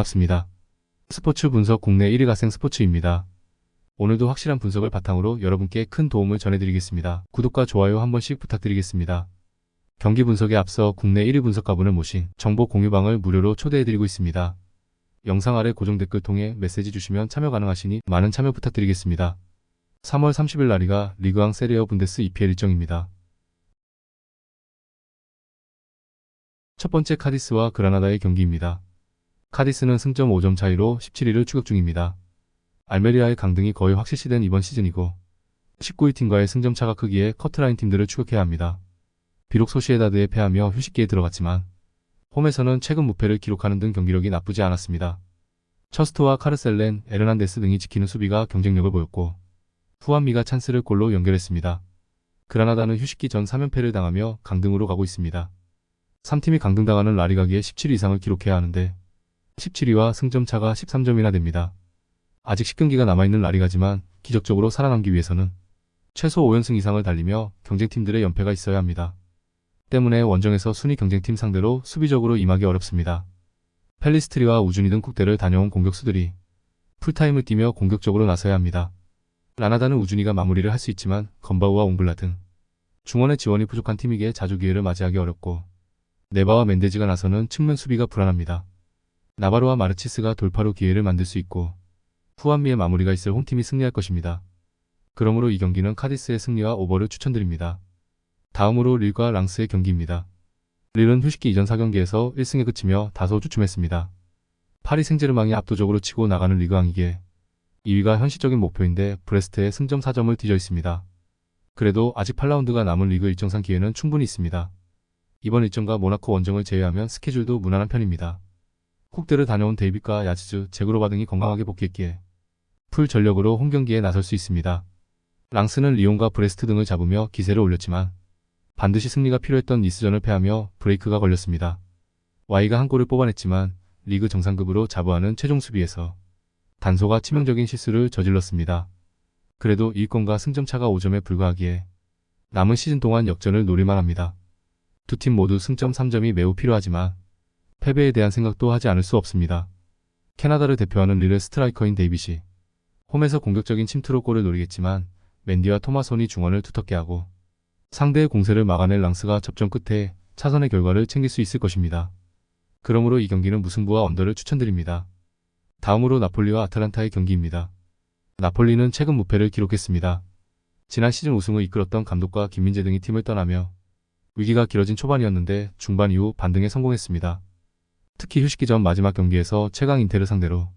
반갑습니다. 스포츠 분석 국내 1위 가생 스포츠입니다. 오늘도 확실한 분석을 바탕으로 여러분께 큰 도움을 전해드리겠습니다. 구독과 좋아요 한 번씩 부탁드리겠습니다. 경기 분석에 앞서 국내 1위 분석가분을 모신 정보 공유방을 무료로 초대해드리고 있습니다. 영상 아래 고정 댓글 통해 메시지 주시면 참여 가능하시니 많은 참여 부탁드리겠습니다. 3월 30일 라리가 리그왕 세리어 분데스 EPL 일정입니다. 첫 번째 카디스와 그라나다의 경기입니다. 카디스는 승점 5점 차이로 17위를 추격 중입니다. 알메리아의 강등이 거의 확실시된 이번 시즌이고 19위 팀과의 승점 차가 크기에 커트라인 팀들을 추격해야 합니다. 비록 소시에다드에 패하며 휴식기에 들어갔지만 홈에서는 최근 무패를 기록하는 등 경기력이 나쁘지 않았습니다. 처스트와 카르셀렌, 에르난데스 등이 지키는 수비가 경쟁력을 보였고 후안미가 찬스를 골로 연결했습니다. 그라나다는 휴식기 전 3연패를 당하며 강등으로 가고 있습니다. 3팀이 강등당하는 라리가기에 17위 이상을 기록해야 하는데 17위와 승점 차가 13점이나 됩니다. 아직 10경기가 남아있는 라리가지만 기적적으로 살아남기 위해서는 최소 5연승 이상을 달리며 경쟁팀들의 연패가 있어야 합니다. 때문에 원정에서 순위 경쟁팀 상대로 수비적으로 임하기 어렵습니다. 펠리스트리와 우주니 등 국대를 다녀온 공격수들이 풀타임을 뛰며 공격적으로 나서야 합니다. 라나다는 우주니가 마무리를 할 수 있지만 건바우와 옹글라 등 중원의 지원이 부족한 팀이기에 자주 기회를 맞이하기 어렵고 네바와 멘데즈가 나서는 측면 수비가 불안합니다. 나바로와 마르치스가 돌파로 기회를 만들 수 있고 후안미의 마무리가 있을 홈팀이 승리할 것입니다. 그러므로 이 경기는 카디스의 승리와 오버를 추천드립니다. 다음으로 릴과 랑스의 경기입니다. 릴은 휴식기 이전 4경기에서 1승에 그치며 다소 주춤했습니다. 파리 생제르맹이 압도적으로 치고 나가는 리그왕이기에 2위가 현실적인 목표인데 브레스트에 승점 4점을 뒤져 있습니다. 그래도 아직 8라운드가 남은 리그 일정상 기회는 충분히 있습니다. 이번 일정과 모나코 원정을 제외하면 스케줄도 무난한 편입니다. 쿡대를 다녀온 데이빗과 야즈즈, 제그로바 등이 건강하게 복귀했기에 풀 전력으로 홈경기에 나설 수 있습니다. 랑스는 리옹과 브레스트 등을 잡으며 기세를 올렸지만 반드시 승리가 필요했던 니스전을 패하며 브레이크가 걸렸습니다. Y가 한 골을 뽑아냈지만 리그 정상급으로 자부하는 최종 수비에서 단소가 치명적인 실수를 저질렀습니다. 그래도 1위권과 승점차가 5점에 불과하기에 남은 시즌 동안 역전을 노릴만 합니다. 두 팀 모두 승점 3점이 매우 필요하지만 패배에 대한 생각도 하지 않을 수 없습니다. 캐나다를 대표하는 릴의 스트라이커인 데이빗이 홈에서 공격적인 침투로 골을 노리겠지만 맨디와 토마손이 중원을 두텁게 하고 상대의 공세를 막아낼 랑스가 접전 끝에 차선의 결과를 챙길 수 있을 것입니다. 그러므로 이 경기는 무승부와 언더를 추천드립니다. 다음으로 나폴리와 아탈란타의 경기입니다. 나폴리는 최근 무패를 기록했습니다. 지난 시즌 우승을 이끌었던 감독과 김민재 등이 팀을 떠나며 위기가 길어진 초반이었는데 중반 이후 반등에 성공했습니다. 특히 휴식기 전 마지막 경기에서 최강 인테를 상대로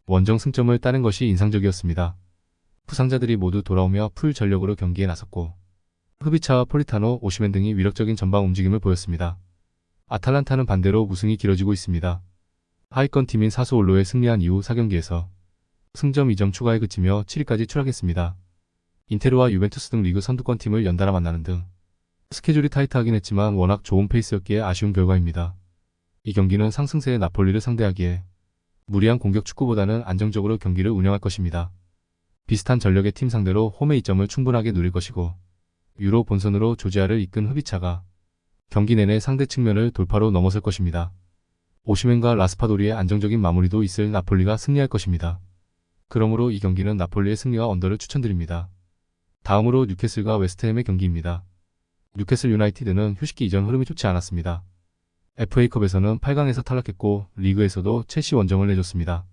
원정 승점을 따낸 것이 인상적이었습니다. 부상자들이 모두 돌아오며 풀 전력으로 경기에 나섰고 흐비차와 폴리타노, 오시멘 등이 위력적인 전방 움직임을 보였습니다. 아탈란타는 반대로 우승이 길어지고 있습니다. 하위권 팀인 사스올로에 승리한 이후 4경기에서 승점 2점 추가에 그치며 7위까지 추락했습니다. 인테르와 유벤투스 등 리그 선두권 팀을 연달아 만나는 등 스케줄이 타이트하긴 했지만 워낙 좋은 페이스였기에 아쉬운 결과입니다. 이 경기는 상승세의 나폴리를 상대하기에 무리한 공격 축구보다는 안정적으로 경기를 운영할 것입니다. 비슷한 전력의 팀 상대로 홈의 이점을 충분하게 누릴 것이고 유로 본선으로 조지아를 이끈 흐비차가 경기 내내 상대 측면을 돌파로 넘어설 것입니다. 오시멘과 라스파도리의 안정적인 마무리도 있을 나폴리가 승리할 것입니다. 그러므로 이 경기는 나폴리의 승리와 언더를 추천드립니다. 다음으로 뉴캐슬과 웨스트햄의 경기입니다. 뉴캐슬 유나이티드는 휴식기 이전 흐름이 좋지 않았습니다. FA컵에서는 8강에서 탈락했고 리그에서도 첼시 원정을 내줬습니다.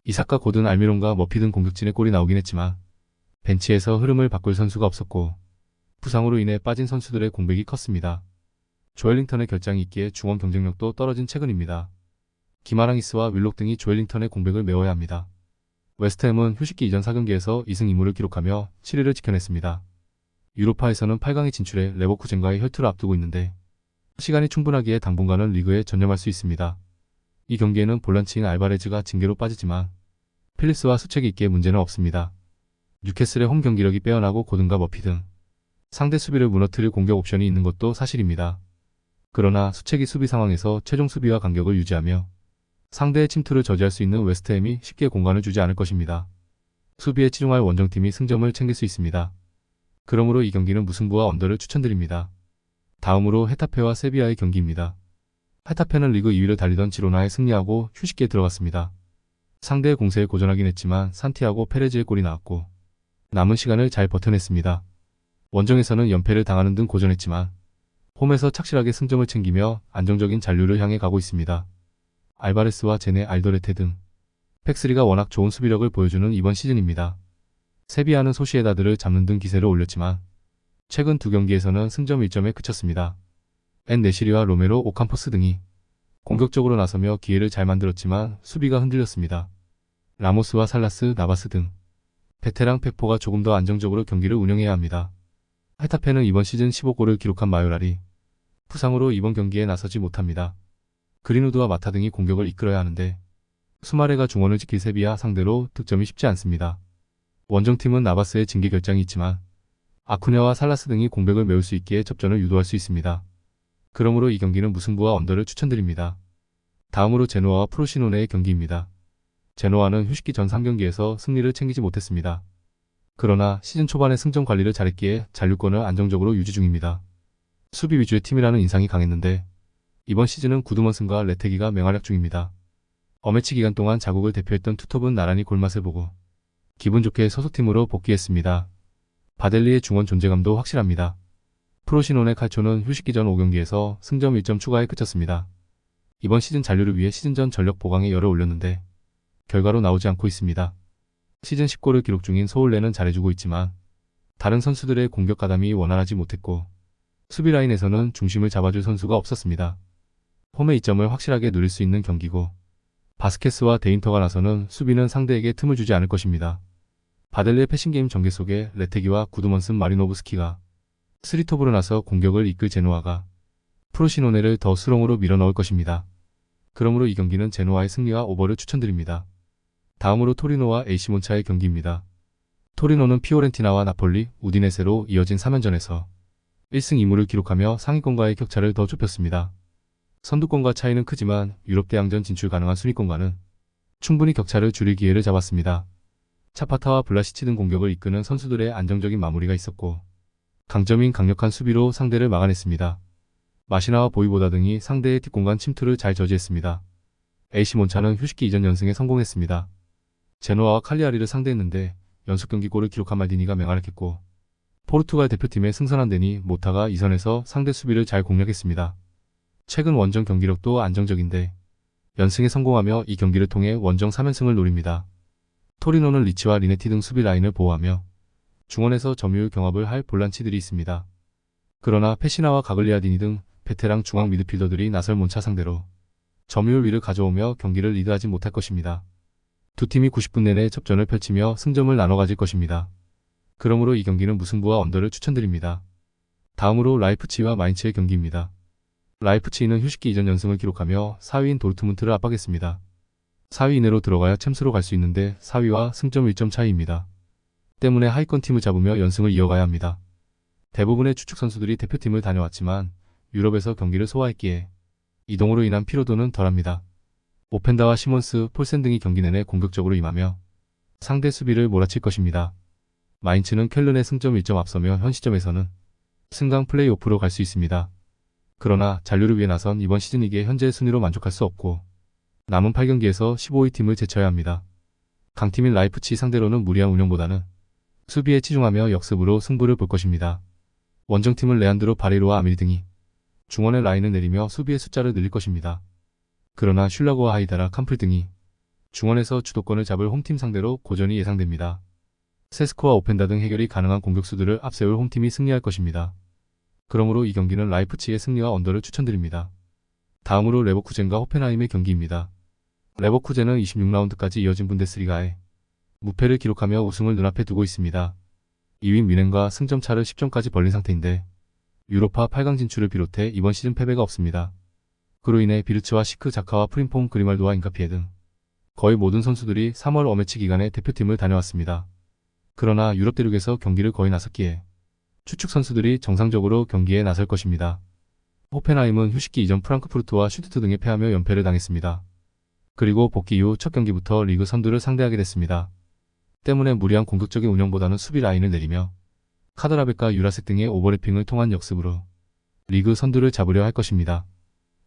이삭과 고든, 알미론과 머피 등 공격진의 골이 나오긴 했지만 벤치에서 흐름을 바꿀 선수가 없었고 부상으로 인해 빠진 선수들의 공백이 컸습니다. 조엘링턴의 결장이 있기에 중원 경쟁력도 떨어진 최근입니다. 기마랑이스와 윌록 등이 조엘링턴의 공백을 메워야 합니다. 웨스트햄은 휴식기 이전 4경기에서 2승 2무를 기록하며 7위를 지켜냈습니다. 유로파에서는 8강에 진출해 레버쿠젠과의 혈투를 앞두고 있는데 시간이 충분하기에 당분간은 리그에 전념할 수 있습니다. 이 경기에는 볼란치인 알바레즈가 징계로 빠지지만 필립스와 수책이 있기에 문제는 없습니다. 뉴캐슬의 홈 경기력이 빼어나고 고든과 머피 등 상대 수비를 무너뜨릴 공격 옵션이 있는 것도 사실입니다. 그러나 수책이 수비 상황에서 최종 수비와 간격을 유지하며 상대의 침투를 저지할 수 있는 웨스트햄이 쉽게 공간을 주지 않을 것입니다. 수비에 치중할 원정팀이 승점을 챙길 수 있습니다. 그러므로 이 경기는 무승부와 언더를 추천드립니다. 다음으로 헤타페와 세비야의 경기입니다. 헤타페는 리그 2위를 달리던 지로나에 승리하고 휴식기에 들어갔습니다. 상대의 공세에 고전하긴 했지만 산티아고 페레즈의 골이 나왔고 남은 시간을 잘 버텨냈습니다. 원정에서는 연패를 당하는 등 고전했지만 홈에서 착실하게 승점을 챙기며 안정적인 잔류를 향해 가고 있습니다. 알바레스와 제네 알도레테 등 팩3가 워낙 좋은 수비력을 보여주는 이번 시즌입니다. 세비야는 소시에다드를 잡는 등 기세를 올렸지만 최근 두 경기에서는 승점 1점에 그쳤습니다. 네시리와 로메로 오캄포스 등이 공격적으로 나서며 기회를 잘 만들었지만 수비가 흔들렸습니다. 라모스와 살라스, 나바스 등 베테랑 팩포가 조금 더 안정적으로 경기를 운영해야 합니다. 헤타페는 이번 시즌 15골을 기록한 마요랄이 부상으로 이번 경기에 나서지 못합니다. 그린우드와 마타 등이 공격을 이끌어야 하는데 수마레가 중원을 지킬 세비야 상대로 득점이 쉽지 않습니다. 원정팀은 나바스의 징계 결장이 있지만 아쿠냐와 살라스 등이 공백을 메울 수 있기에 접전을 유도할 수 있습니다. 그러므로 이 경기는 무승부와 언더를 추천드립니다. 다음으로 제노아와 프로시노네의 경기입니다. 제노아는 휴식기 전 3경기에서 승리를 챙기지 못했습니다. 그러나 시즌 초반에 승점 관리를 잘했기에 잔류권을 안정적으로 유지 중입니다. 수비 위주의 팀이라는 인상이 강했는데 이번 시즌은 구드먼슨과 레테기가 맹활약 중입니다. 어매치 기간 동안 자국을 대표했던 투톱은 나란히 골맛을 보고 기분 좋게 소속팀으로 복귀했습니다. 바델리의 중원 존재감도 확실합니다. 프로시노네 칼초는 휴식기 전 5경기에서 승점 1점 추가에 그쳤습니다. 이번 시즌 잔류를 위해 시즌 전 전력 보강에 열을 올렸는데 결과로 나오지 않고 있습니다. 시즌 10골을 기록 중인 소울레는 잘해주고 있지만 다른 선수들의 공격 가담이 원활하지 못했고 수비 라인에서는 중심을 잡아줄 선수가 없었습니다. 홈의 이점을 확실하게 누릴 수 있는 경기고 바스케스와 데인터가 나서는 수비는 상대에게 틈을 주지 않을 것입니다. 바델리의 패싱게임 전개 속에 레테기와 구드먼슨 마리노브스키가 스리톱으로 나서 공격을 이끌 제노아가 프로시노네를 더 수렁으로 밀어넣을 것입니다. 그러므로 이 경기는 제노아의 승리와 오버를 추천드립니다. 다음으로 토리노와 AC 몬차의 경기입니다. 토리노는 피오렌티나와 나폴리, 우디네세로 이어진 3연전에서 1승 2무를 기록하며 상위권과의 격차를 더 좁혔습니다. 선두권과 차이는 크지만 유럽 대항전 진출 가능한 순위권과는 충분히 격차를 줄일 기회를 잡았습니다. 차파타와 블라시치 등 공격을 이끄는 선수들의 안정적인 마무리가 있었고 강점인 강력한 수비로 상대를 막아냈습니다. 마시나와 보이보다 등이 상대의 뒷공간 침투를 잘 저지했습니다. AC 몬차는 휴식기 이전 연승에 성공했습니다. 제노아와 칼리아리를 상대했는데 연속 경기 골을 기록한 말디니가 맹활약했고 포르투갈 대표팀의 승선한 데니 모타가 2선에서 상대 수비를 잘 공략했습니다. 최근 원정 경기력도 안정적인데 연승에 성공하며 이 경기를 통해 원정 3연승을 노립니다. 토리노는 리치와 리네티 등 수비 라인을 보호하며 중원에서 점유율 경합을 할 볼란치들이 있습니다. 그러나 페시나와 가글리아디니 등 베테랑 중앙 미드필더들이 나설 몬차 상대로 점유율 위를 가져오며 경기를 리드하지 못할 것입니다. 두 팀이 90분 내내 접전을 펼치며 승점을 나눠 가질 것입니다. 그러므로 이 경기는 무승부와 언더를 추천드립니다. 다음으로 라이프치히와 마인츠의 경기입니다. 라이프치히는 휴식기 이전 연승을 기록하며 4위인 도르트문트를 압박했습니다. 4위 이내로 들어가야 챔스로 갈 수 있는데 4위와 승점 1점 차이입니다. 때문에 하위권 팀을 잡으며 연승을 이어가야 합니다. 대부분의 주축 선수들이 대표팀을 다녀왔지만 유럽에서 경기를 소화했기에 이동으로 인한 피로도는 덜합니다. 오펜다와 시몬스, 폴센 등이 경기 내내 공격적으로 임하며 상대 수비를 몰아칠 것입니다. 마인츠는 켈른의 승점 1점 앞서며 현 시점에서는 승강 플레이오프로 갈 수 있습니다. 그러나 잔류를 위해 나선 이번 시즌 리그의 현재 순위로 만족할 수 없고 남은 8경기에서 15위 팀을 제쳐야 합니다. 강팀인 라이프치히 상대로는 무리한 운영보다는 수비에 치중하며 역습으로 승부를 볼 것입니다. 원정팀은 레안드로 바레이로와 아밀 등이 중원의 라인을 내리며 수비의 숫자를 늘릴 것입니다. 그러나 슐라고와 하이다라, 캄플 등이 중원에서 주도권을 잡을 홈팀 상대로 고전이 예상됩니다. 세스코와 오펜다 등 해결이 가능한 공격수들을 앞세울 홈팀이 승리할 것입니다. 그러므로 이 경기는 라이프치히의 승리와 언더를 추천드립니다. 다음으로 레버쿠젠과 호펜하임의 경기입니다. 레버쿠젠은 26라운드까지 이어진 분데스리가에 무패를 기록하며 우승을 눈앞에 두고 있습니다. 2위 뮌헨과 승점 차를 10점까지 벌린 상태인데 유로파 8강 진출을 비롯해 이번 시즌 패배가 없습니다. 그로 인해 비르츠와 시크, 자카와 프림퐁, 그리말도와 인카피에 등 거의 모든 선수들이 3월 어매치 기간에 대표팀을 다녀왔습니다. 그러나 유럽 대륙에서 경기를 거의 나섰기에 추축 선수들이 정상적으로 경기에 나설 것입니다. 호펜하임은 휴식기 이전 프랑크푸르트와 슈투트 등에 패하며 연패를 당했습니다. 그리고 복귀 이후 첫 경기부터 리그 선두를 상대하게 됐습니다. 때문에 무리한 공격적인 운영보다는 수비 라인을 내리며 카드라백과 유라색 등의 오버래핑을 통한 역습으로 리그 선두를 잡으려 할 것입니다.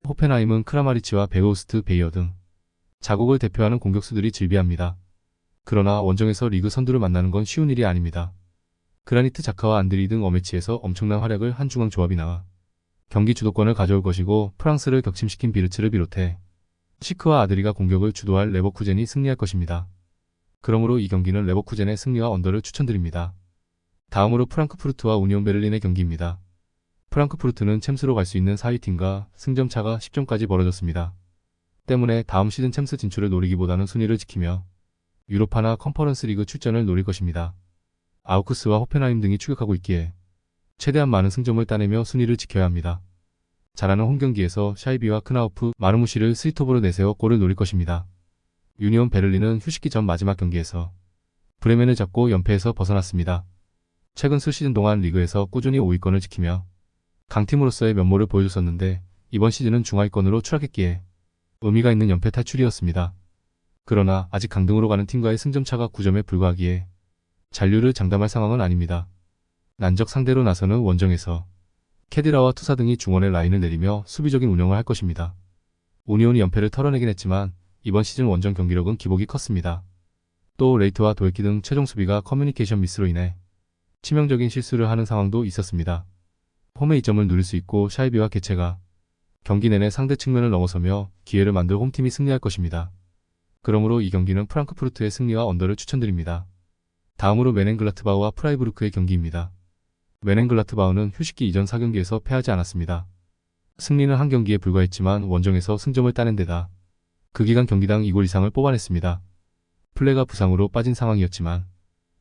호펜하임은 크라마리치와 베우스트 베이어 등 자국을 대표하는 공격수들이 즐비합니다. 그러나 원정에서 리그 선두를 만나는 건 쉬운 일이 아닙니다. 그라니트 자카와 안드리 등 어매치에서 엄청난 활약을 한 중앙 조합이 나와 경기 주도권을 가져올 것이고, 프랑스를 격침시킨 비르츠를 비롯해 시크와 아드리가 공격을 주도할 레버쿠젠이 승리할 것입니다. 그러므로 이 경기는 레버쿠젠의 승리와 언더를 추천드립니다. 다음으로 프랑크푸르트와 우니온 베를린의 경기입니다. 프랑크푸르트는 챔스로 갈 수 있는 4위 팀과 승점 차가 10점까지 벌어졌습니다. 때문에 다음 시즌 챔스 진출을 노리기보다는 순위를 지키며 유로파나 컨퍼런스 리그 출전을 노릴 것입니다. 아우크스와 호펜하임 등이 추격하고 있기에 최대한 많은 승점을 따내며 순위를 지켜야 합니다. 잘하는 홈경기에서 샤이비와 크나우프, 마르무시를 스리톱으로 내세워 골을 노릴 것입니다. 유니온 베를린은 휴식기 전 마지막 경기에서 브레멘을 잡고 연패에서 벗어났습니다. 최근 수시즌 동안 리그에서 꾸준히 5위권을 지키며 강팀으로서의 면모를 보여줬었는데, 이번 시즌은 중하위권으로 추락했기에 의미가 있는 연패 탈출이었습니다. 그러나 아직 강등으로 가는 팀과의 승점차가 9점에 불과하기에 잔류를 장담할 상황은 아닙니다. 난적 상대로 나서는 원정에서 캐디라와 투사 등이 중원의 라인을 내리며 수비적인 운영을 할 것입니다. 우니온이 연패를 털어내긴 했지만 이번 시즌 원정 경기력은 기복이 컸습니다. 또 레이트와 도에키 등 최종 수비가 커뮤니케이션 미스로 인해 치명적인 실수를 하는 상황도 있었습니다. 홈의 이점을 누릴 수 있고, 샤이비와 개체가 경기 내내 상대 측면을 넘어서며 기회를 만들 홈팀이 승리할 것입니다. 그러므로 이 경기는 프랑크푸르트의 승리와 언더를 추천드립니다. 다음으로 메넨글라트바흐와 프라이부르크의 경기입니다. 메넨글라트바흐는 휴식기 이전 4경기에서 패하지 않았습니다. 승리는 한 경기에 불과했지만 원정에서 승점을 따낸 데다 그 기간 경기당 2골 이상을 뽑아냈습니다. 플레가 부상으로 빠진 상황이었지만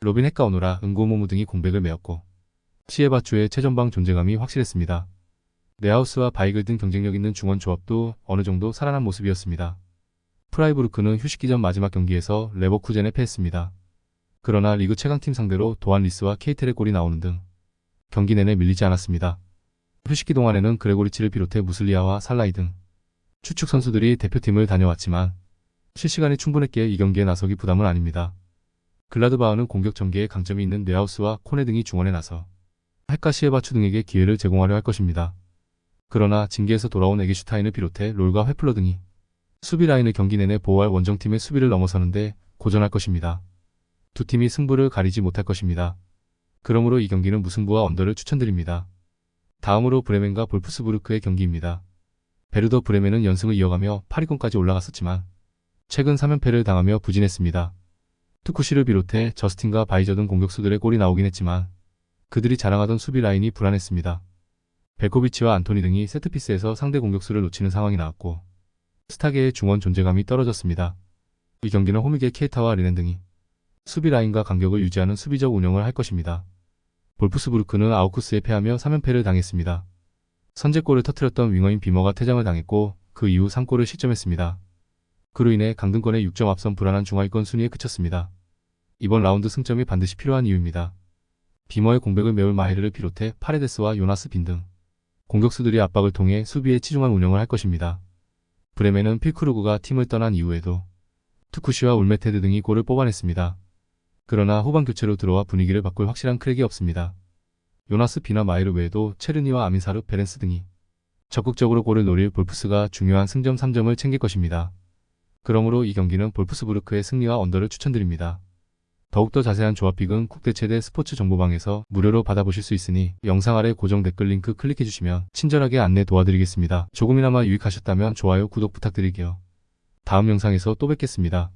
로빈 헷가오노라, 은고모무 등이 공백을 메웠고 시에바추의 최전방 존재감이 확실했습니다. 네하우스와 바이글 등 경쟁력 있는 중원 조합도 어느 정도 살아난 모습이었습니다. 프라이부르크는 휴식기 전 마지막 경기에서 레버쿠젠에 패했습니다. 그러나 리그 최강팀 상대로 도안 리스와 케이텔의 골이 나오는 등 경기 내내 밀리지 않았습니다. 휴식기 동안에는 그레고리치를 비롯해 무슬리아와 살라이 등 추측 선수들이 대표팀을 다녀왔지만 실시간이 충분했기에 이 경기에 나서기 부담은 아닙니다. 글라드바흐는 공격 전개에 강점이 있는 네하우스와 코네 등이 중원에 나서 핵과 시에바추 등에게 기회를 제공하려 할 것입니다. 그러나 징계에서 돌아온 에게슈타인을 비롯해 롤과 회플러 등이 수비 라인을 경기 내내 보호할 원정팀의 수비를 넘어서는데 고전할 것입니다. 두 팀이 승부를 가리지 못할 것입니다. 그러므로 이 경기는 무승부와 언더를 추천드립니다. 다음으로 브레멘과 볼프스부르크의 경기입니다. 베르더 브레멘은 연승을 이어가며 8위권까지 올라갔었지만 최근 3연패를 당하며 부진했습니다. 투쿠시를 비롯해 저스틴과 바이저 등 공격수들의 골이 나오긴 했지만 그들이 자랑하던 수비 라인이 불안했습니다. 벨코비치와 안토니 등이 세트피스에서 상대 공격수를 놓치는 상황이 나왔고 스타계의 중원 존재감이 떨어졌습니다. 이 경기는 홈이게 케이타와 리넨 등이 수비 라인과 간격을 유지하는 수비적 운영을 할 것입니다. 볼프스부르크는 아우크스에 패하며 3연패를 당했습니다. 선제골을 터뜨렸던 윙어인 비머가 퇴장을 당했고 그 이후 3골을 실점했습니다. 그로 인해 강등권에 6점 앞선 불안한 중하위권 순위에 그쳤습니다. 이번 라운드 승점이 반드시 필요한 이유입니다. 비머의 공백을 메울 마헤르를 비롯해 파레데스와 요나스 빈 등 공격수들이 압박을 통해 수비에 치중한 운영을 할 것입니다. 브레멘은 필크루그가 팀을 떠난 이후에도 투쿠시와 울메테드 등이 골을 뽑아냈습니다. 그러나 후반 교체로 들어와 분위기를 바꿀 확실한 크랙이 없습니다. 요나스 비나 마이르 외에도 체르니와 아민사르, 베렌스 등이 적극적으로 골을 노릴 볼프스가 중요한 승점 3점을 챙길 것입니다. 그러므로 이 경기는 볼프스부르크의 승리와 언더를 추천드립니다. 더욱더 자세한 조합픽은 국대 최대 스포츠 정보방에서 무료로 받아보실 수 있으니 영상 아래 고정 댓글 링크 클릭해주시면 친절하게 안내 도와드리겠습니다. 조금이나마 유익하셨다면 좋아요, 구독 부탁드릴게요. 다음 영상에서 또 뵙겠습니다.